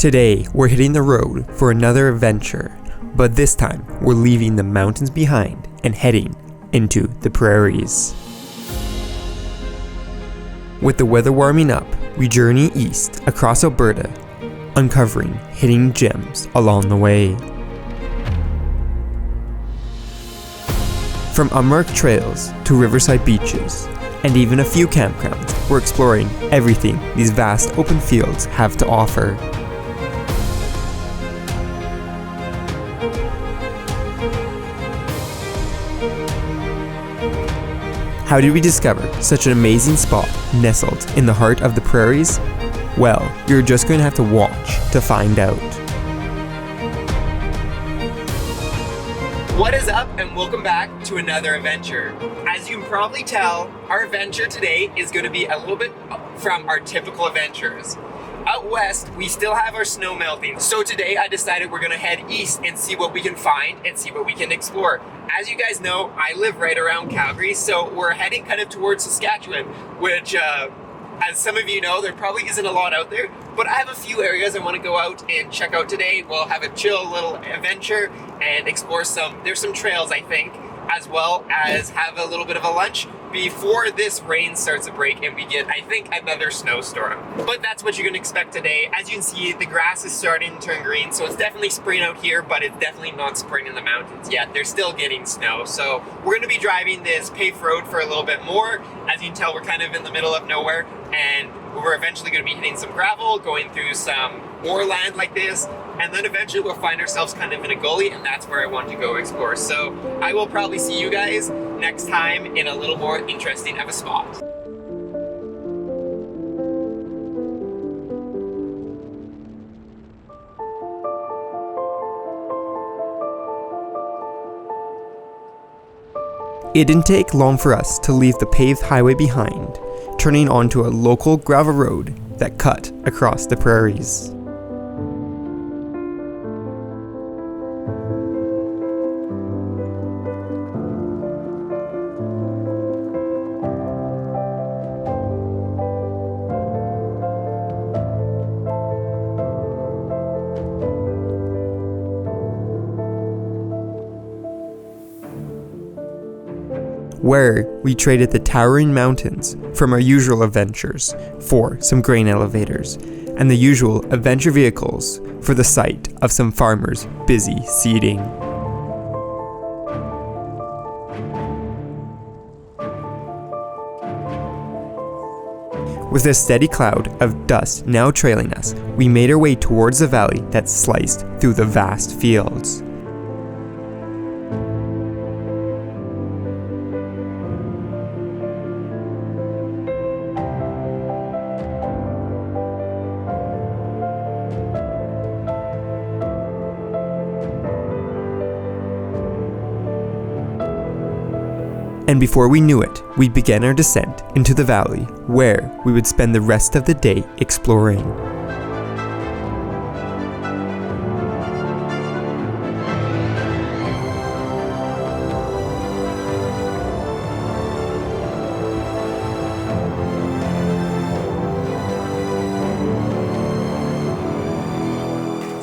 Today, we're hitting the road for another adventure, but this time we're leaving the mountains behind and heading into the prairies. With the weather warming up, we journey east across Alberta, uncovering hidden gems along the way. From unmarked trails to riverside beaches, and even a few campgrounds, we're exploring everything these vast open fields have to offer. How did we discover such an amazing spot nestled in the heart of the prairies? Well, you're just going to have to watch to find out. What is up, and welcome back to another adventure. As you can probably tell, our adventure today is going to be a little bit from our typical adventures. Out west, we still have our snow melting, so today I decided we're going to head east and see what we can find and see what we can explore. As you guys know, I live right around Calgary, so we're heading kind of towards Saskatchewan, which, as some of you know, there probably isn't a lot out there, but I have a few areas I want to go out and check out today. We'll have a chill little adventure and explore there's some trails, I think, as well as have a little bit of a lunch before this rain starts to break and we get, I think, another snowstorm. But that's what you're going to expect today. As you can see, the grass is starting to turn green, so it's definitely spring out here, but it's definitely not spring in the mountains yet. They're still getting snow. So we're going to be driving this paved road for a little bit more. As you can tell, we're kind of in the middle of nowhere, and we're eventually going to be hitting some gravel, going through some more land like this, and then eventually we'll find ourselves kind of in a gully, and that's where I want to go explore. So I will probably see you guys next time in a little more interesting of a spot. It didn't take long for us to leave the paved highway behind, turning onto a local gravel road that cut across the prairies. Where we traded the towering mountains from our usual adventures for some grain elevators, and the usual adventure vehicles for the sight of some farmers busy seeding. With a steady cloud of dust now trailing us, we made our way towards the valley that sliced through the vast fields. And before we knew it, we began our descent into the valley, where we would spend the rest of the day exploring.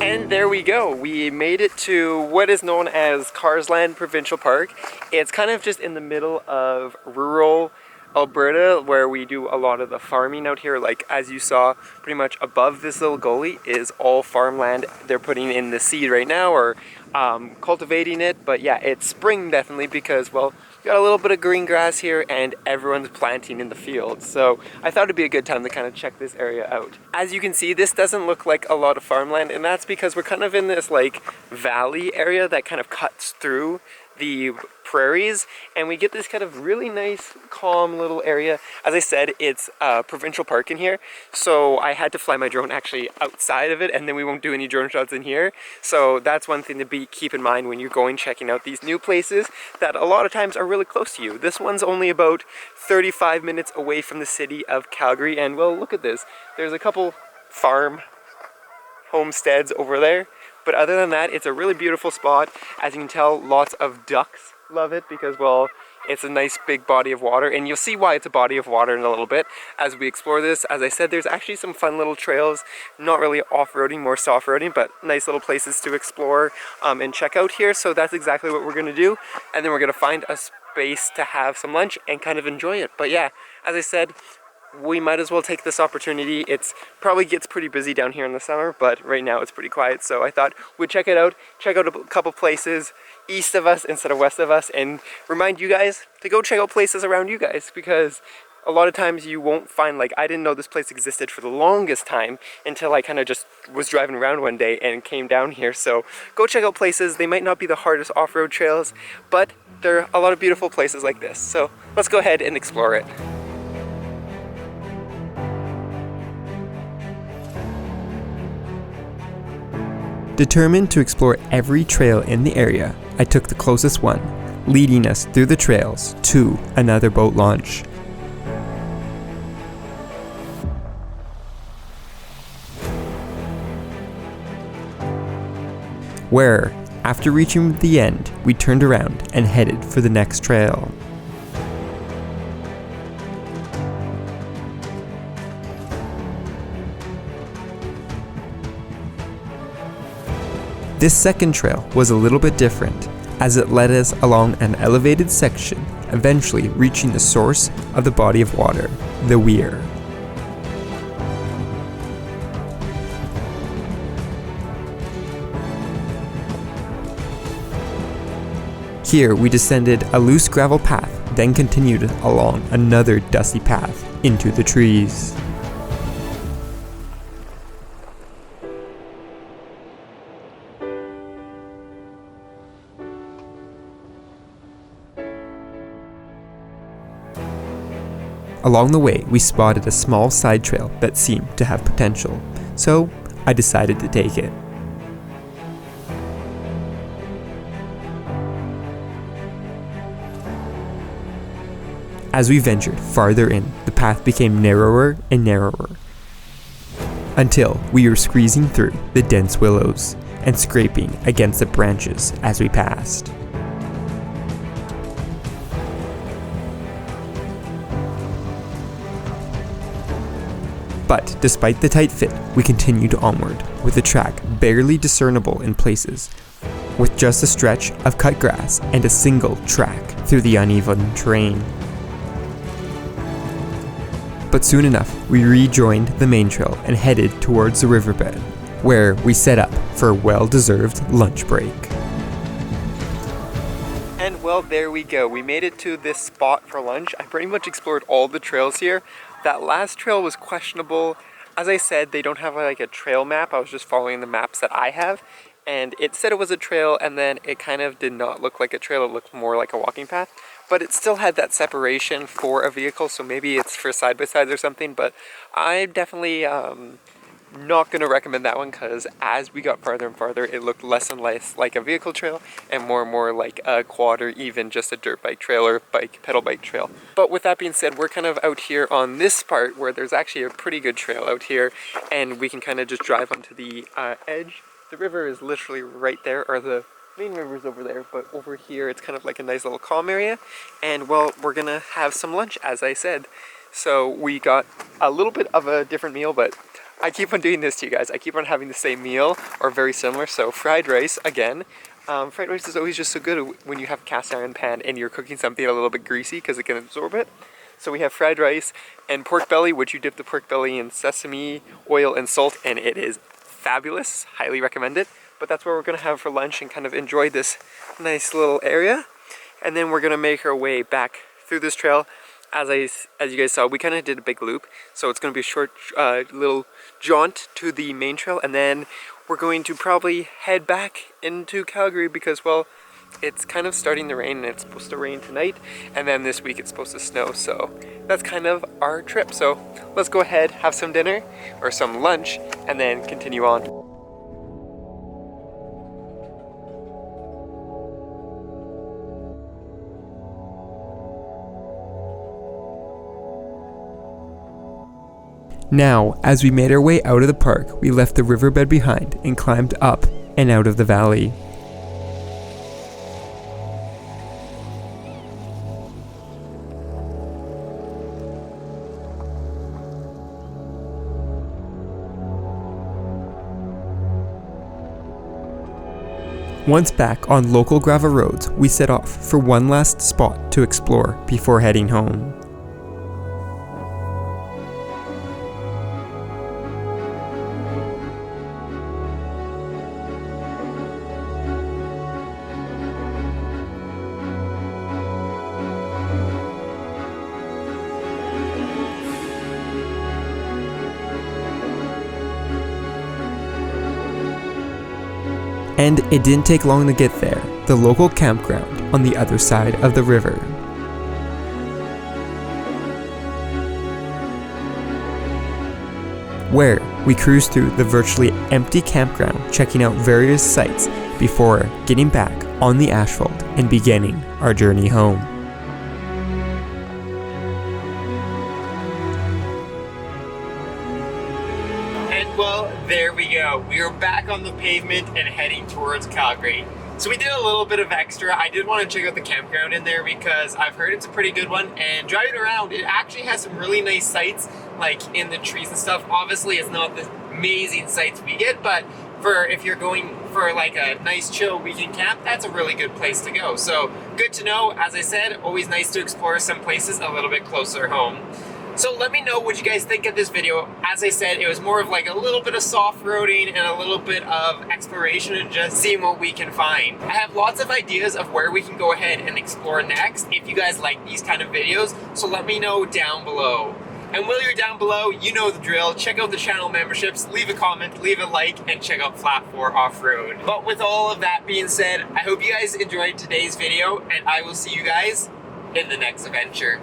And there we go, we made it to what is known as Carsland Provincial Park. It's kind of just in the middle of rural Alberta, where we do a lot of the farming out here. Like, as you saw, pretty much above this little gully is all farmland. They're putting in the seed right now, or cultivating it. But yeah, it's spring definitely, because, well, we got a little bit of green grass here and everyone's planting in the fields. So I thought it'd be a good time to kind of check this area out. As you can see, this doesn't look like a lot of farmland, and that's because we're kind of in this like valley area that kind of cuts through the prairies, and we get this kind of really nice, calm little area. As I said, it's a provincial park in here, so I had to fly my drone actually outside of it, and then we won't do any drone shots in here. So that's one thing to keep in mind when you're going checking out these new places that a lot of times are really close to you. This one's only about 35 minutes away from the city of Calgary, and well, look at this. There's a couple farm homesteads over there. But other than that, it's a really beautiful spot. As you can tell, lots of ducks love it because, well, It's a nice big body of water, and you'll see why it's a body of water in a little bit as we explore this. As I said, there's actually some fun little trails, not really off-roading, more soft-roading, but nice little places to explore and check out here. So that's exactly what we're gonna do, and then we're gonna find a space to have some lunch and kind of enjoy it. But yeah, as I said, we might as well take this opportunity. It's probably gets pretty busy down here in the summer, but right now it's pretty quiet. So I thought we'd check it out, check out a couple places east of us instead of west of us, and remind you guys to go check out places around you guys, because a lot of times you won't find, like, I didn't know this place existed for the longest time until I kind of just was driving around one day and came down here. So go check out places. They might not be the hardest off-road trails, but there are a lot of beautiful places like this. So let's go ahead and explore it. Determined to explore every trail in the area, I took the closest one, leading us through the trails to another boat launch. Where, after reaching the end, we turned around and headed for the next trail. This second trail was a little bit different, as it led us along an elevated section, eventually reaching the source of the body of water, the weir. Here we descended a loose gravel path, then continued along another dusty path into the trees. Along the way, we spotted a small side trail that seemed to have potential, so I decided to take it. As we ventured farther in, the path became narrower and narrower, until we were squeezing through the dense willows and scraping against the branches as we passed. But despite the tight fit, we continued onward, with the track barely discernible in places, with just a stretch of cut grass and a single track through the uneven terrain. But soon enough, we rejoined the main trail and headed towards the riverbed, where we set up for a well-deserved lunch break. And well, there we go. We made it to this spot for lunch. I pretty much explored all the trails here. That last trail was questionable. As I said, they don't have like a trail map. I was just following the maps that I have, and it said it was a trail, and then it kind of did not look like a trail. It looked more like a walking path, but it still had that separation for a vehicle, so maybe it's for side-by-sides or something. But I'm definitely not going to recommend that one, because as we got farther and farther, it looked less and less like a vehicle trail and more like a quad, or even just a dirt bike trail or pedal bike trail. But with that being said, we're kind of out here on this part where there's actually a pretty good trail out here, and we can kind of just drive onto the edge. The river is literally right there, or the main river is over there, but over here it's kind of like a nice little calm area. And well, we're gonna have some lunch, as I said. So we got a little bit of a different meal, but I keep on doing this to you guys. I keep on having the same meal or very similar. So fried rice again. Fried rice is always just so good when you have a cast iron pan and you're cooking something a little bit greasy, because it can absorb it. So we have fried rice and pork belly, which you dip the pork belly in sesame oil and salt, and it is fabulous. Highly recommend it. But that's what we're gonna have for lunch and kind of enjoy this nice little area. And then we're gonna make our way back through this trail. As you guys saw, we kind of did a big loop, so it's going to be a short little jaunt to the main trail, and then we're going to probably head back into Calgary, because, well, it's kind of starting to rain, and it's supposed to rain tonight, and then this week it's supposed to snow, so that's kind of our trip. So let's go ahead, have some dinner, or some lunch, and then continue on. Now, as we made our way out of the park, we left the riverbed behind and climbed up and out of the valley. Once back on local gravel roads, we set off for one last spot to explore before heading home. And it didn't take long to get there, the local campground on the other side of the river. Where we cruised through the virtually empty campground, checking out various sites before getting back on the asphalt and beginning our journey home. Well, there we go. We are back on the pavement and heading towards Calgary. So we did a little bit of extra. I did want to check out the campground in there because I've heard it's a pretty good one. And driving around, it actually has some really nice sights, like in the trees and stuff. Obviously, it's not the amazing sights we get, but for if you're going for like a nice chill weekend camp, that's a really good place to go. So good to know. As I said, always nice to explore some places a little bit closer home. So let me know what you guys think of this video. As I said, it was more of like a little bit of soft roading and a little bit of exploration and just seeing what we can find. I have lots of ideas of where we can go ahead and explore next if you guys like these kind of videos, so let me know down below. And while you're down below, you know the drill. Check out the channel memberships, leave a comment, leave a like, and check out Flat 4 Off-Road. But with all of that being said, I hope you guys enjoyed today's video, and I will see you guys in the next adventure.